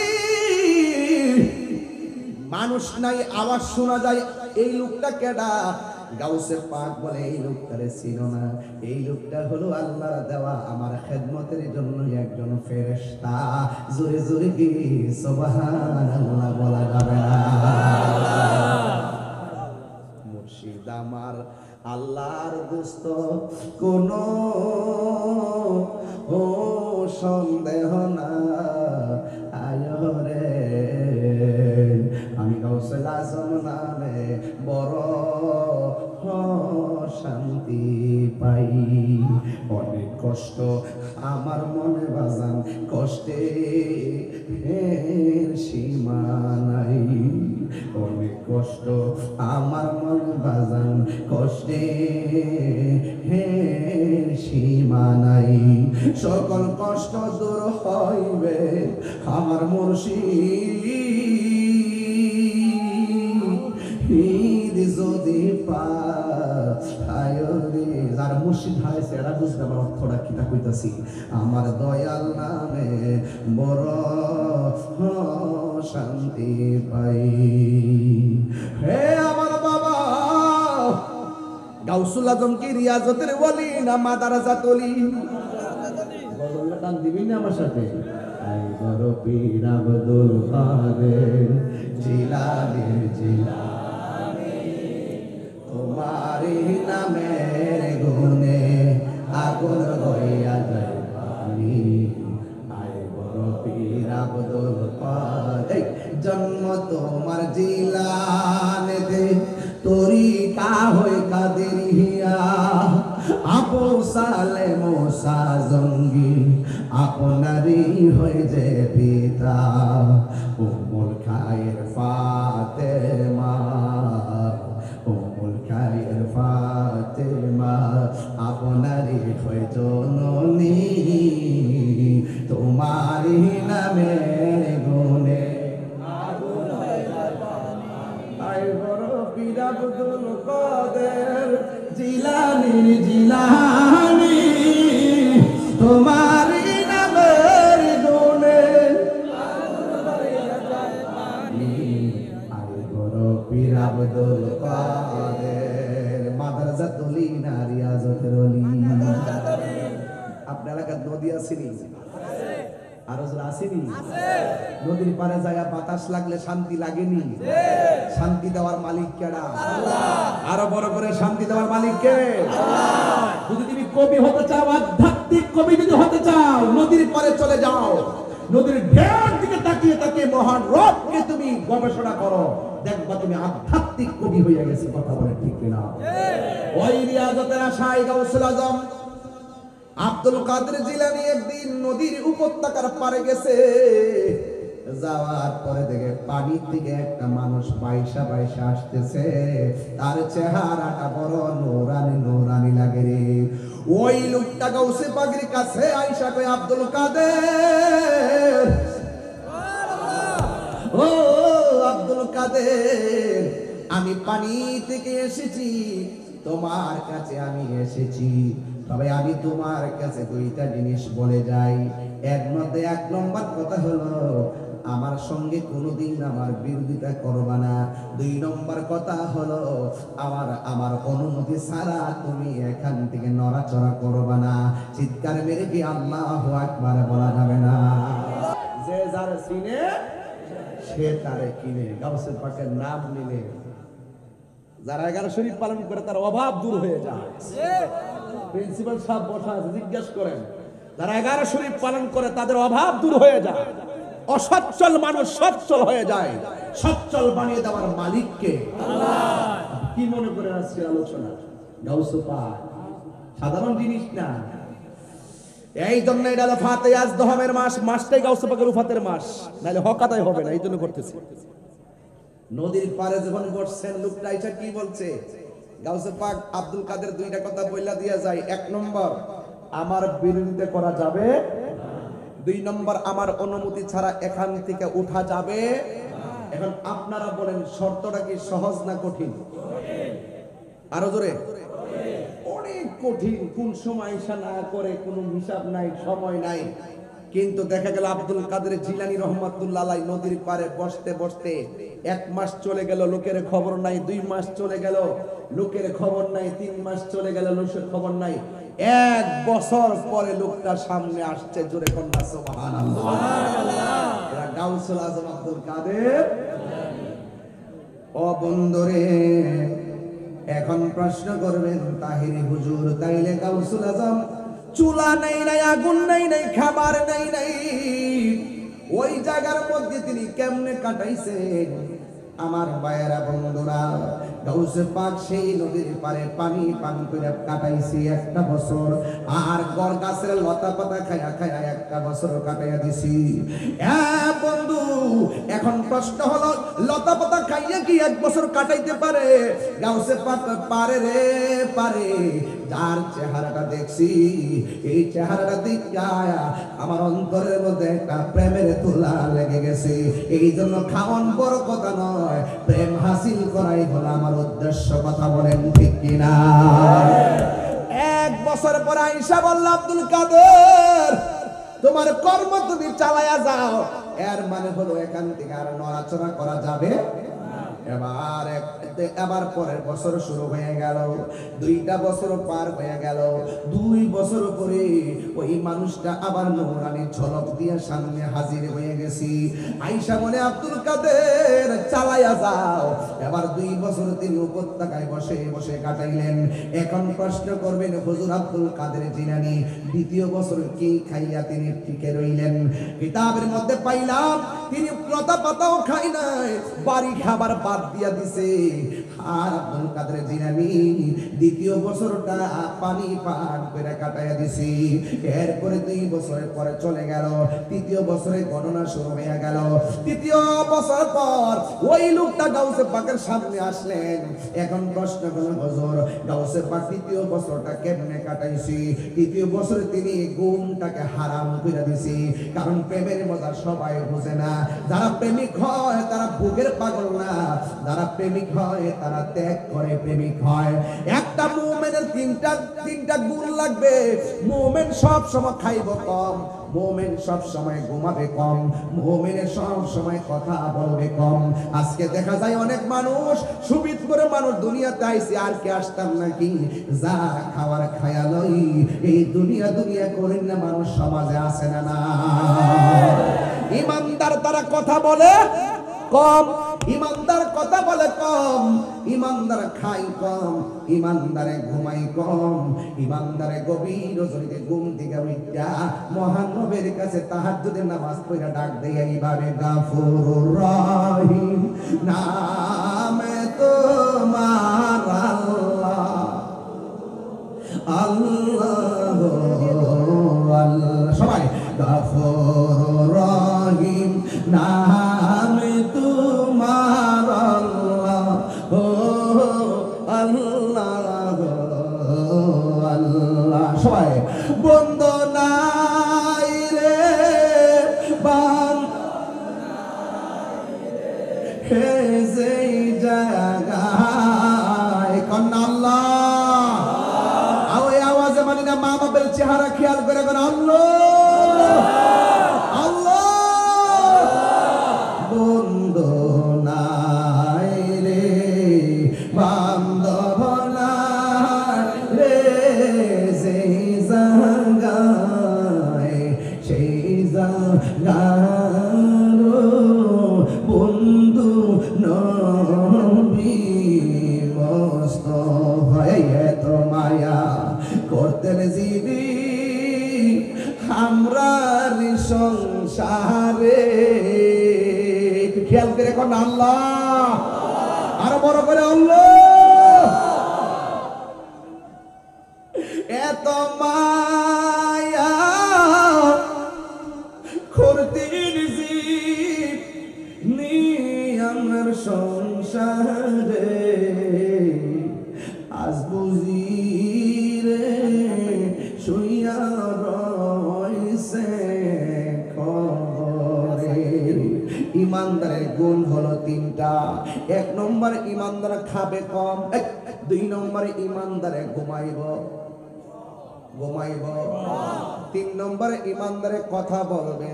মানুষ নাই, আওয়াজ শোনা যায়, এই লোকটা কেডা? গাউসে পাক বলে এই লোকটারে চিনো না, এই লোকটা হলো আল্লাহর দেওয়া আমার খেদমতের জন্য একজন ফেরেশতা। জোরে জোরে কি সুবহানাল্লাহ বলা যাবে না? মুর্শিদ আমার আল্লাহর দোস্ত, কোনো ও সন্দেহ না আয়রে, আমি গাউসুল আজম নামে বড় শান্তি পাই। অনেক কষ্ট আমার মনে বাজান, কষ্টে সীমা নাই, অনেক কষ্ট আমার মনে বাজান, কষ্টে সীমা নাই, সকল কষ্ট দূর হইবে আমার মুর্শিদ যদি পায়রে। যার মুর্শিদ হারাইছে এরা বুঝবে আমার অর্থটা কিটা কইতাছি। আমার দয়াল নামে বড় শান্তি পাই। হে আমার বাবা, গাউসুল আজম কি রিয়াজতের ওলি না মাদারাজাত ওলি? গজলটা টান দিবি না আমার সাথে? আই বড় পীর আব্দুল কাদের জিলানী জিলানী, তোমারি নামের গুণে আগুন হইয়া যায় পানি। আই বড় পীর আব্দুল কাদের, জন্ম তোমার জিলানেতে, তরিকা হই কাদেরিয়া, আপো সালে মোসা জঙ্গি আপনারই হয়ে যে পিতা। উম্মুল খায়ের ফাতেমা, উম্মুল খায়ের ফাতেমা আপনারই হয়ে জননী, তোমারই নামের গুণে আগুন হয়ে যায় পানি। আই বড় পীর আব্দুল কাদের জিলানী জিলানী, তোমারই নামের গুণে আগুন হয়ে যায় পানি। আই বড় পীর আব্দুল কাদের, মাদারজাত ওলি না রিয়াজতের ওলি? আপনার এলাকার নদী আসেনি? আরো যারা আসেনি? নদীর পারে জায়গা বাতাস লাগলে শান্তি লাগেনি? শান্তি দেওয়ার মালিক কেডা? আরো বড় করে শান্তি দেওয়ার মালিক কে? যদি তুমি কবি হতে চাও, আধ্যাত্মিক কবি যদি হতে চাও, নদীর পারে চলে যাও, নদীর ঢেউর দিকে তাকিয়ে তাকিয়ে মহান রবকে তুমি গবেষণা করো, দেখবা তুমি আধ্যাত্মিক কবি হয়ে গেছে। কথা বলে ঠিক কিনা? ওই রিয়াজতের আশায় গাউসুল আজম আব্দুল কাদের জিলানী একদিন নদীর উপত্যকার পারে গেছে। যাওয়ার পরে দেখে পানির দিকে একটা মানুষ বাইসা বাইসা আসতেছে, তার চেহারাটা বড় নূরানি নূরানি লাগে রে। ওই লোকটা গাউসে পাকের কাছে আইসা কয়, আব্দুল কাদের, ও আব্দুল কাদের, আমি পানি থেকে এসেছি, তোমার কাছে আমি এসেছি, তবে আমি তোমার কাছে দুইটা জিনিস বলে যাই। এক নম্বর কথা হলো আমার সঙ্গে কোনোদিন আমার বিরোধিতা করবা না। 2 নম্বর কথা হলো আমার অনুমতি ছাড়া তুমি এখান থেকে নড়াচড়া করবা না। চিৎকার মেরে কি আল্লাহু আকবার বলা যাবে না? যে যার চিনে সে তারে কিনে। গাউসে পাকের নাম নিলে যারা 11 শরীফ পালন করে তার অভাব দূর হয়ে যায়। প্রিন্সিপাল সাহেব বসা আছে, জিজ্ঞেস করেন, যারা 11 শরীফ পালন করে তাদের অভাব দূর হয়ে যায়, অসচ্ছল মানুষ সচ্ছল হয়ে যায়। সচ্ছল বানিয়ে দেওয়ার মালিককে আল্লাহ। কি মনে করে আজকের আলোচনা? গাউস পাক সাধারণ জিনিস না। এই জন্য এটা হলো ফাতেহাজ দহমের মাস, মাসটাই গাউস পাকের উফাতের মাস, নাহলে হক আদায় হবে না। এই জন্য করতেছি। নদীর পারে যখন বসছেন, লোকটা এসে কি বলছে? গাউস পাক আব্দুল কাদের দুইটা কথা বইলা দিয়া যায়। 1 নম্বর, আমার বিরোধিতা করা যাবে। 2 নম্বর, আমার অনুমতি ছাড়া এখান থেকে উঠা যাবে। এখন আপনারা বলেন, শর্তটা কি সহজ না কঠিন? আরো জোরে। অনেক কঠিন। কোন সময় ঈশা না করে কোনো হিসাব নাই, সময় নাই। কিন্তু দেখা গেল আব্দুল কাদের জিলানী রহমাতুল্লাহ আলাইহি নদীর পারে বসতে বসতে 1 মাস চলে গেল, লোকের খবর নাই। 2 মাস চলে গেল, লোকের খবর নাই। 3 মাস চলে গেল, লোকের খবর নাই। 1 বছর পরে লোকটা সামনে আসছে। জোরে কন্যা সুবহানাল্লাহ। এরা গাউসুল আজম আব্দুল কাদের। ও বন্ধুরে, এখন প্রশ্ন করবেন, তাহিরি হুজুর, তাইলে গাউসুল আজম চুলা নাই নাই, আগুন নাই নাই, খাবার নাই নাই, ওই জায়গার মধ্যে তিনি কেমনে কাটাইছেন? আমার ভাইয়েরা বন্ধুরা, গাউসে পাক সেই নদীর পারে পানি পান করে কাটাইছি 1 বছর। আর গড় গাছের লতা পাতা খায়া খায়া 1 বছর কাটাইয়া দিছি। বন্ধু, এখন প্রশ্ন হলো, লতা পাতা খাইয়া কি 1 বছর কাটাইতে পারে? গাউসে পাক পারে রে, পারে। যার চেহারাটা দেখছি, এই চেহারাটা দেখা আমার অন্তরের মধ্যে একটা প্রেমের তুলা লেগে গেছে। এই জন্য খাওয়ান বড় কথা নয়, প্রেম হাসিল করাই হলো আমার উদ্দেশ্য। কথা বলেন ঠিক কিনা? 1 বছর পর আয়েশা বলল, আব্দুল কাদের, তোমার কর্ম তুমি চালায়া যাও। এর মানে হলো এখান থেকে আর নড়াচড়া করা যাবে। এবার পরের বছর শুরু হয়ে গেল, 2টা বছর পার হয়ে গেল। 2 বছর পরে ওই মানুষটা আবার নূরানি ঝলক দিয়ে সামনে হাজির হয়ে গেছি। আয়েশা বলে, আব্দুল কাদের, চালায়া যাও। এবার 2 বছর তিনি উপত্যকায় বসে বসে কাটাইলেন। এখন প্রশ্ন করবেন, হুজুর আব্দুল কাদের জিলানী 2য় বছর কি খাইয়া তিনি টিকে রইলেন? কিতাবের মধ্যে পাইলাম তিনি লতা পাতাও খাই নাই, বাড়ি খাবার বাদ দিয়া দিছে। আর আব্দুল কাদের জিলানী 2য় বছরটা পানি পান করে কাটাইয়া দিছি। এরপরে 2 বছরের পরে চলে গেল, 3য় বছরে গণনা শুরু হয়ে গেল। 3য় বছর পর ওই লোকটা গাউসে পাকের সামনে আসলেন। এখন প্রশ্ন হলো, হুজুর, গাউসে পাক 3য় বছরটা কেমনে কাটাইছি? 3য় বছরে তিনি গুমটাকে হারাম করে দিছি। কারণ প্রেমের মজা সবাই বুঝে না। যারা প্রেমিক হয় তারা ভোগের পাগল না, যারা প্রেমিক হয় তারা ত্যাগ করে প্রেমিক হয়। একটা মুমিনের তিনটা গুণ লাগবে। মুমিন সব সময় খাইব কম, মুমিন সব সময় ঘুমাবে কম, মুমিনের সব সময় কথা বলবে কম। আজকে দেখা যায় অনেক মানুষ সুবিধ করে মানুষ দুনিয়াতে আইছে, আর কে আসতাম নাকি, যা খাওয়ার খায়া লই। এই দুনিয়া দুনিয়া করেন না মানুষ সমাজে আসে না। না, ইমানদার তারা কথা বলে কম, ইমানদার কথা বলে কম, ইমানদার খাই কম, ইমানদারে ঘুমাই কম, ইমানদারে গভীর রজনীতে ঘুম থেকে উঠা মহান নবীর কাছে তাহাজ্জুদের নামাজ পড়া ডাক দেয় এইভাবে, গাফুরুর রহিম নামে তোমার আল্লাহ, আল্লাহ আল্লাহ। সবাই গাফুরুর রহিম নামে তোমার আল্লাহ, ও আল্লাহ আল্লাহ। সবাই বন্ধ নাই রে হে সেই জায়গায় কন্যা আল্লাহ। ওই আওয়াজে মানি না, মা বাপের চেহারা খেয়াল করে কোন আল্লাহ আল্লাহ। বন্ধ নাই রে বান্ধব নাই রে সেই জায়গায়, সেই জায়গার বন্ধু নবী রে, একটু খেয়াল করে কোন আল্লাহ, আরো বড় করে আল্লাহ। এত মায়া করতে নিয়ামের সংসারে, আজ বুঝি রে শুইয়া রইছে ঘরে। ইমানদারের গুণ হলো তিনটা। এক নম্বর ইমানদার খাবে কম, 2 নম্বরে ইমানদারে ঘুমাইব, 3 নম্বরে ইমানদারে কথা বলবে।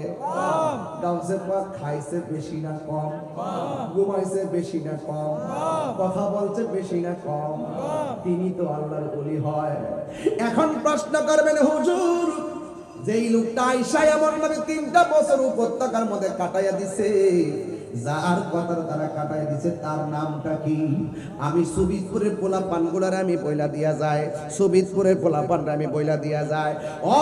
গাউসে পাক খাইছে বেশি না কম, ঘুমাইছে বেশি না কম, কথা বলছে বেশি না কম, তিনি তো আল্লাহর ওলি হয়। এখন প্রশ্ন করবেন হুজুর, যেই লোকটা আয়েশা এমন ভাবে 3টা বছর উপত্যকার মধ্যে কাটাইয়া দিছে, যার কথার দ্বারা কাটাই দিছে, তার নামটা কি? আমি সুবিদপুরের পোলা পানগুলারে আমি বইলা দিয়া যায়, সুবিদপুরের পোলা পানরা আমি বইলা দিয়া যায়, ও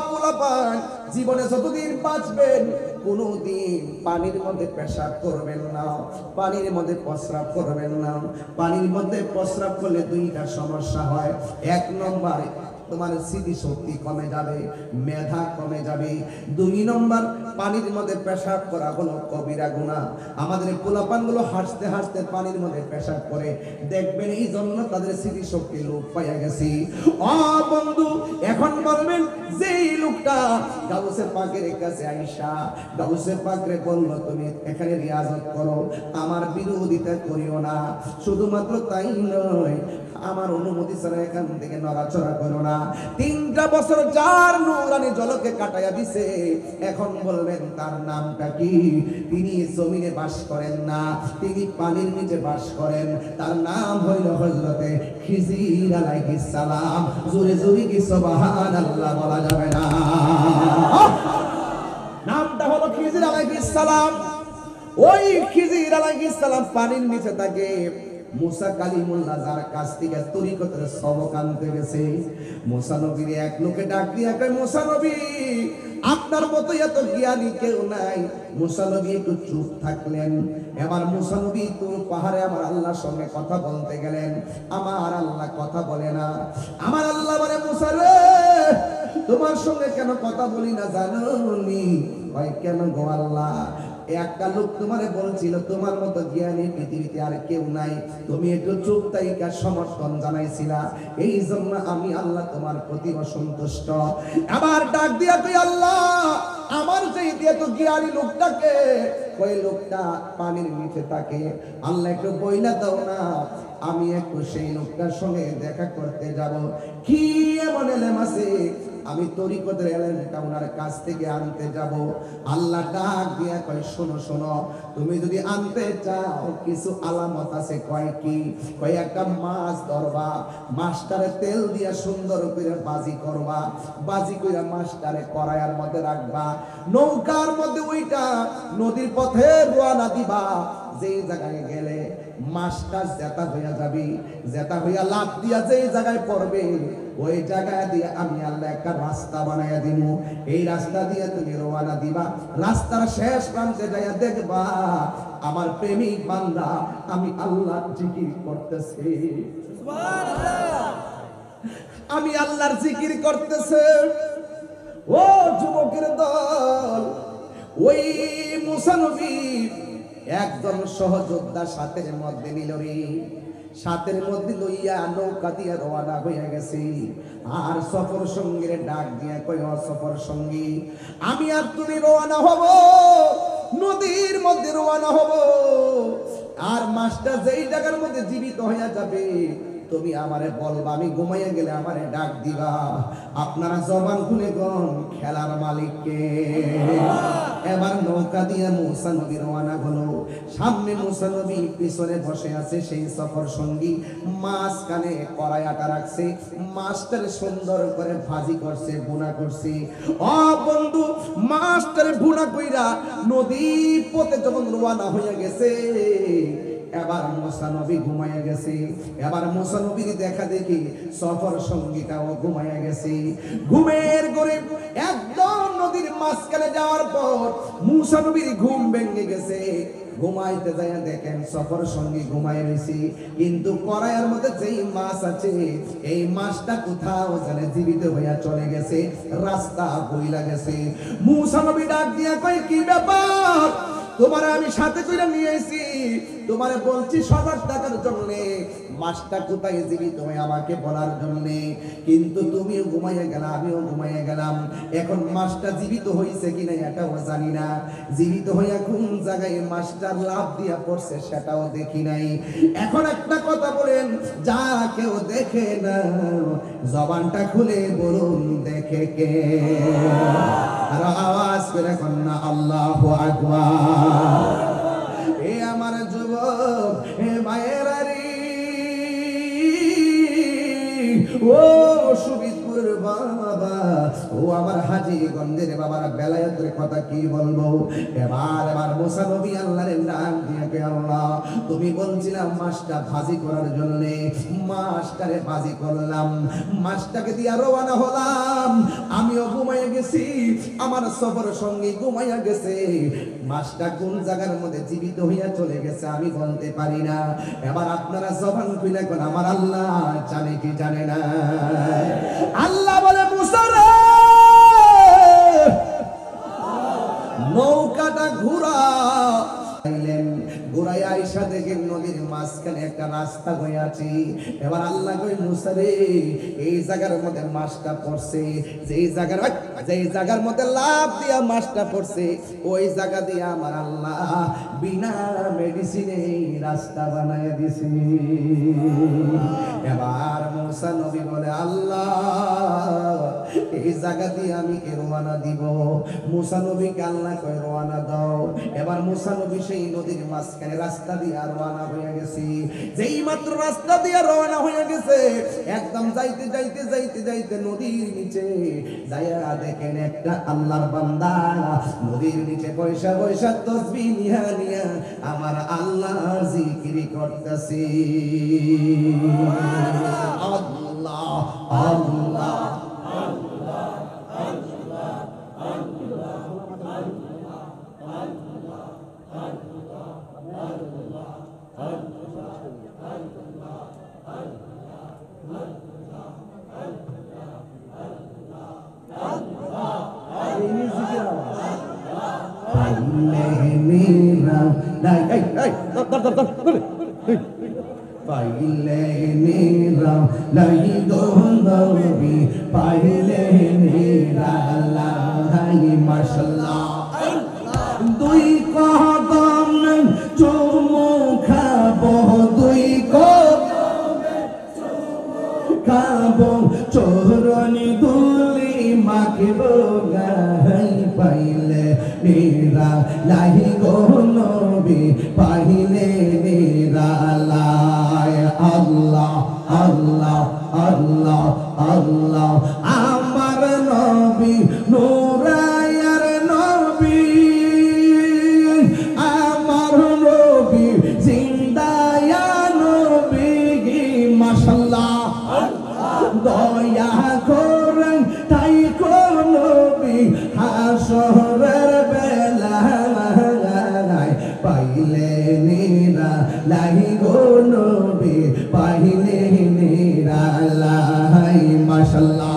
পোলা পান, জীবনে যতদিন বাঁচবেন কোনদিন পানির মধ্যে পেশাব করবেন না, পানির মধ্যে প্রস্রাব করবেন না। পানির মধ্যে প্রস্রাব করলে 2টা সমস্যা হয়। 1 নম্বর তোমার স্মৃতি শক্তি কমে যাবে, মেধা কমে যাবে। 2 নম্বর পানির মধ্যে পেশাব করা হলো কবিরা গুনাহ। আমাদের পোলাপানগুলো হাসতে হাসতে পানির মধ্যে পেশাব করে, দেখবেন এই জন্য তাদের স্মৃতি শক্তি লোপ পাইয়া গেছে। ও বন্ধু, এখন বলবেন যে এই লোকটা গাউসে পাকের কাছে আয়েশা, গাউসে পাকরে বলল তুমি এখানে রিয়াজত করো, আমার বিরোধিতা করিও না। শুধুমাত্র তাই নয়, আমার অনুমতি ছাড়া এখান থেকে নড়াচড়া করো না। 3টা বছর যার নূরানি জলকে কাটাইয়া দিছে, এখন বলবেন তার নামটা কি? তিনি জমিনে বাস করেন না, তিনি পানির নিচে বাস করেন। তার নাম হইল হযরতে খিজির আলাইহিস সালাম। জোরে জোরে কি সুবহানাল্লাহ বলা যাবে না? নামটা হলো খিজির আলাইহিস সালাম। ওই খিজির আলাইহিস সালাম পানির নিচে থাকে। মুসা কালিমুল্লাহ যার কাছ থেকে তরিকতের সবক আনতে গেছে, মুসা নবীর এক লোকে ডাক দিয়া কয়, মুসা নবী, আপনার মতো এত জ্ঞানী কেউ নাই। মুসা নবী একটু চুপ থাকলেন। এবার মুসা নবী তো পাহাড়ে আমার আল্লাহর সঙ্গে কথা বলতে গেলেন। আমার আল্লাহ কথা বলে না। আমার আল্লাহ বলে, মুসা রে, তোমার সঙ্গে কেন কথা বলি না জানোনি? কয় কেন গো আল্লাহ? একটা লোক তোমারে বলছিল তোমার মতো জ্ঞানী পৃথিবীতে আর কেউ নাই, তুমি একটু চুপ থাইকা সমর্থন জানাইছিলা, এই জন্য আমি আল্লাহ তোমার প্রতি অসন্তুষ্ট। আবার ডাক দিয়া কই, আল্লাহ, আমার যেই দিয়ে তো জ্ঞানী লোকটাকে, ওই লোকটা পানির নিচে থাকে, আল্লাহ একটু বইলা দাও না, আমি একটু সেই লোকটার সঙ্গে দেখা করতে যাব। কি এমন এলেম আছে আমি তরিকতের এলেমটা ওনার কাছ থেকে আনতে যাব? আল্লাহ ডাক দিয়া কয়, শোনো শোনো, তুমি যদি আনতে চাও কিছু আলামত আছে। কয় কি? কয় একটা মাছ ধরবা, মাছটারে তেল দিয়া সুন্দর করে বাজি করবা, বাজি কইরা মাছটারে কড়াইয়ের মধ্যে রাখবা, নৌকার মধ্যে ওইটা নদীর পথে রওনা দিবা। যেই জায়গায় গেলে মাছটা জেতা হইয়া যাবি, জেতা হইয়া লাফ দিয়া যেই জায়গায় পড়বে, ওই জায়গা দিয়ে আমি আল্লাহ একটা রাস্তা বানাইয়া দিব। এই রাস্তা দিয়ে তুমি রওনা দিবা, রাস্তার শেষ প্রান্তে যাইয়া দেখবা আমার প্রেমিক বান্দা আমি আল্লাহর জিকির করতেছি, সুবহানাল্লাহ, আমি আল্লাহর জিকির করতেছে। ও যুবকের দল, ওই মুসা নবী একজন সহযোদ্ধা সাথের মধ্যে নিল রে, সাথের মধ্যে লইয়া নৌকা দিয়া রওনা হইয়া গেছে। আর সফর সঙ্গীর ডাক দিয়া কই, সফর সঙ্গী, আমি আর তুমি রওনা হব, নদীর মধ্যে রওনা হব। আর মাছটা যেই জায়গার মধ্যে জীবিত হইয়া যাবে, তুমি আমারে বলবা, আমি ঘুমাইয়া গেলে আমারে ডাক দিবা। আপনারা জবান খুলে গন, খেলার মালিককে। এবার নৌকা দিয়ে মুসা নবী রওনা হলো। সামনে মুসা নবী, পিছনে বসে আছে সেই সফর সঙ্গী। মাঝখানে কড়াই আটা রাখছে, মাছটারে সুন্দর করে ভাজি করছে, ভুনা করছে। ও বন্ধু, মাছটারে ভুনা কইরা নদী পথে যখন রওনা হয়ে গেছে, এবার মুসা নবী ঘুমাইয়া গেছে। এবার মুসা নবীর দেখা দেখি সফর সঙ্গীটাও ঘুমাইয়া গেছে। ঘুমের করে একদম নদীর মাঝখানে যাওয়ার পর মুসা নবীর ঘুম ভেঙে গেছে। ঘুমাইতে যায় দেখেন সফর সঙ্গী ঘুমাই রয়েছে, কিন্তু কড়াইয়ের মধ্যে যেই মাছ আছে এই মাছটা কোথাও জানে জীবিত হইয়া চলে গেছে, রাস্তা বইলা গেছে। মুসা নবী ডাক দিয়া কয়, কি ব্যাপার? তোমারে আমি সাথে করে নিয়ে এসেছি, তোমারে বলছি 1000 টাকার জন্য, মাছটা কোথায় জীবিত হয়ে আমাকে বলার জন্য, কিন্তু তুমিও ঘুমাইয়া গেলা, আমিও ঘুমাইয়া গেলাম। এখন মাছটা জীবিত হয়েছে কিনা এটাও জানি না, জীবিত হইয়া কোন জায়গায় মাছটা লাভ দিয়া পড়ছে সেটাও দেখি নাই। এখন একটা কথা বলেন, যা কেউ দেখে না জবানটা খুলে বলুন দেখে কে? আর আওয়াজ করে কন্যা আল্লাহু আকবার। এ আমার যুবক, এ মায়েরা রে, ও সুবিদপুরের বাবা, ও আমার হাজীগঞ্জের বাবার বেলায়েতের কথা কি বলবো। এবার মুসা নবী আল্লাহর নাম দিয়ে কে, আল্লাহ তুমি বলছিলাম মাছটা ভাজি করার জন্য, মাছটারে ভাজি করলাম, মাছটাকে দিয়ে রওনা হলাম, আমিও ঘুমাইয়া গেছি, আমার সফর সঙ্গী ঘুমাইয়া গেছে, মাছটা কোন জায়গার মধ্যে জীবিত হইয়া চলে গেছে আমি বলতে পারি না। এবার আপনারা জবান খুলে কোন আমার আল্লাহ জানে কি জানে না? আল্লাহ বলে, মুসা রে, নৌকাটা ঘুরা। ঘুরাই আইসা দেখেন নদীর মাঝখানে একটা রাস্তা হয়ে আছে। এবার আল্লাহ কই, মুসা রে, এই জায়গার মধ্যে মাছটা পড়ছে, যেই জায়গার মধ্যে লাভ দিয়া মাছটা পড়ছে ওই জায়গা দিয়ে আমার আল্লাহ বিনা মেডিসিনে রাস্তা বানায় দিছে। এবার মুসা নবী বলে, আল্লাহ এই জায়গা দিয়ে আমি কে রওনা দিব? মুসা নবীকে আল্লাহ কয় রওনা দাও। এবার মুসা নবী সেই নদীর মাঝখানে রাস্তা দিয়ে রওনা হয়ে গেছে। যেই মাত্র রাস্তা দিয়ে রওনা হয়ে গেছে, একদম যাইতে যাইতে যাইতে যাইতে নদীর নিচে যাইয়া দেখেন একটা আল্লাহর বান্দা নদীর নিচে পয়সা পয়সা তসবিহ নিয়া নিয়া আমার আল্লাহ জিকির করতেছে। আল্লাহ আল্লাহ পাইলে মেরা লাই দোনবি, পাইলে মেরা লাই মাশাআল্লাহ। দুই কদম চুমু খাবো, দুই কদম খাবো, চরণি দুলি মাখবো গাই, পাইলে মেরা লাই গো নবী, পাইলে মেরা লাই। আল্লাহ আল্লাহ আল্লাহ আল্লাহ, আমার নবী নূরায়ার নবী, আমার নবী জিন্দায়া নবী, মাশাআল্লাহ দয়া করেন তাই কোন নবী হাসরের বেলায়, পাইলে নিরা লাই গো নবী, পাইলে নিরা লাই মাশাআল্লাহ।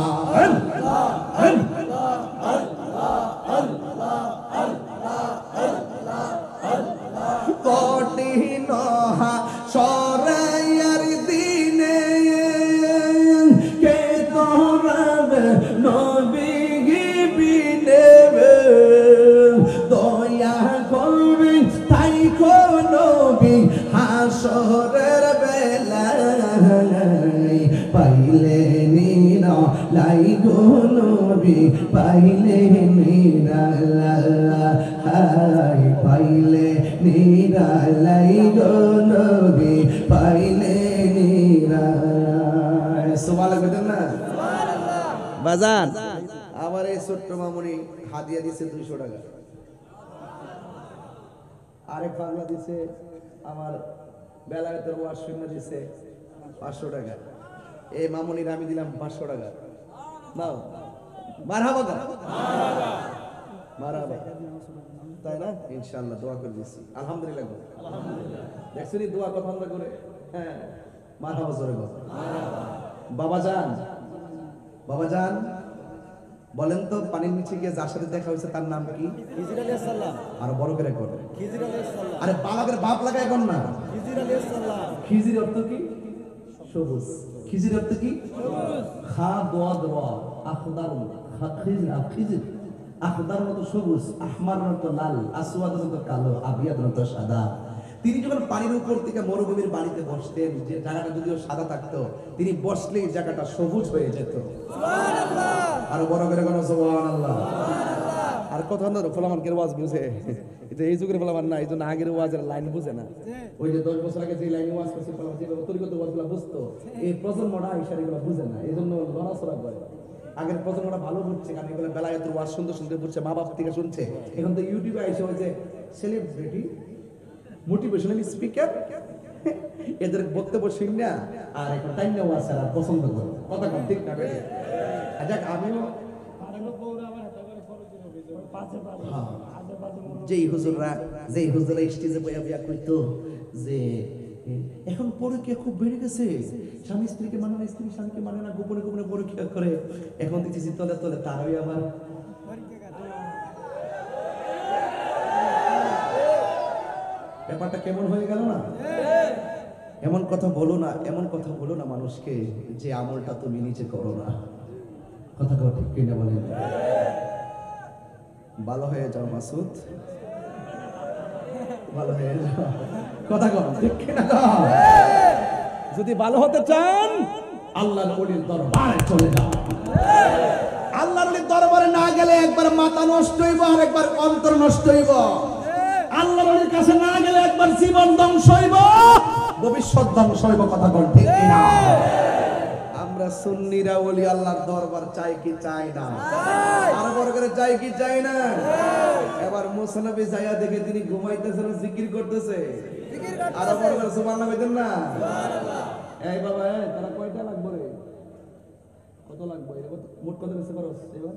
কঠিন সরাইয়ার দিনে কে তোরাবে নবী বিনে, দয়া করবে তাই কোন নবী হাসরের বেলায়, পাইলে নিরা লাই গো নবী, পাইলে নিরা লাই, পাইলে নিরা লাই গো নবী, পাইলে নিরা। সুবহানাল্লাহ বলেন না? বাজান আমার এই ছোট্ট মামুনি হাদিয়া দিছে 200 টাকা, আরেক পাগলা দিছে আমার বেলায়েতের ওয়াজ শুনে দিছে 500 টাকা। এই মামুনির আমি দিলাম 500 টাকা। নাও মারহাবা মারহাবা, তাই না? ইনশাআল্লাহ দোয়া করে দিচ্ছি। আলহামদুলিল্লাহ, দেখছেন দোয়া কথা আমরা করে। হ্যাঁ, মারহাবা জোরে বল। বাবা যান বলেন তো, পানির নিচে গিয়ে যার সাথে দেখা হয়েছে তার নাম কি? খিজির আলাইহিস সালাম। আর বড় করে কর। খিজির আলাইহিস সালাম। আরে বাবাকে বাপ লাগায় কোন না? খিজির আলাইহিস সালাম। খিজির অর্থ কি? সবুজ। খিজির অর্থ কি? সবুজ। খা দোয়া দোয়া আখদার, খিজির আখদার মতো সবুজ, আহমার মতো লাল, আসওয়াদ মতো কালো, আবিয়াদ মতো সাদা। তিনি যখন পানির উপর থেকে মরুভূমির বাড়িতে বসতেন, যে জায়গাটা যদিও সাদা থাকতো, তিনি বসলেই জায়গাটা সবুজ হয়ে যেত। সুবহানাল্লাহ। আর বড় করে কোন সুবহানাল্লাহ। আর কথা না ফলামানকের ওয়াজ বুঝে, এটা এই যুগের ফলামান না, এই জন্য আগের ওয়াজের লাইন বুঝে না। ওই যে 10 বছর আগে যে লাইনে ওয়াজ করছে ফলামান, যে তরিকত ওয়াজগুলো বুঝতো, এই প্রজন্মটা ইশারাগুলো বুঝে না, এই জন্য লড়াচড়া করে। আগের প্রজন্মটা ভালো বুঝছে, কারণ এগুলো বেলায়েতের ওয়াজ শুনতে শুনতে বুঝছে, মা বাপ থেকে শুনছে। এখন তো ইউটিউবে এসে হয়েছে সেলিব্রিটি, মোটিভেশনাল স্পিকার, এদের বক্তব্য শুন না আর এখন টাইম না ওয়াজ আর পছন্দ করে কথা কম, ঠিক না? যাক, আমিও যেই হুজুররা স্টেজে বইয়া বইয়া কইতো যে এখন পরকীয়া খুব বেড়ে গেছে, স্বামী স্ত্রীকে মানে না, স্ত্রী স্বামীকে মানে না, গোপনে গোপনে পরকীয়া করে, এখন দেখতেছি তলে তলে তারই আবার ব্যাপারটা কেমন হয়ে গেল না? এমন কথা বলো না, এমন কথা বলো না মানুষকে যে আমলটা তুমি নিজে করো না। কথা কও ঠিক কিনা বলেন? ভালো হয়ে যাও মাসুদ, ভালো হয়ে যাও। কথা কও ঠিক কিনা? যদি ভালো হতে চান আল্লাহর ওলির দরবারে চলে যাও। আল্লাহর ওলির দরবারে না গেলে একবার মাথা নষ্ট হইব আর একবার অন্তর নষ্ট হইব। আল্লাহর ওলির কাছে না গেলে একবার জীবন ধ্বংস হইব, ভবিষ্যৎ ধ্বংস হইব। কথা বল ঠিক কিনা? আমরা সুন্নিরা ওলি আল্লাহর দরবার চাই কি চাই না? আর বড় করে চাই কি চাই না? এবার মুসা নবী যায়া দেখে তিনি ঘুমাইতেছেন, জিকির করতেছে। আর বড় করে সুবহানাল্লাহ বলেন না? সুবহানাল্লাহ। এই বাবা, তারা কয়টা লাগবে রে? কত লাগবে? মোট কত বেশি খরচ এবার?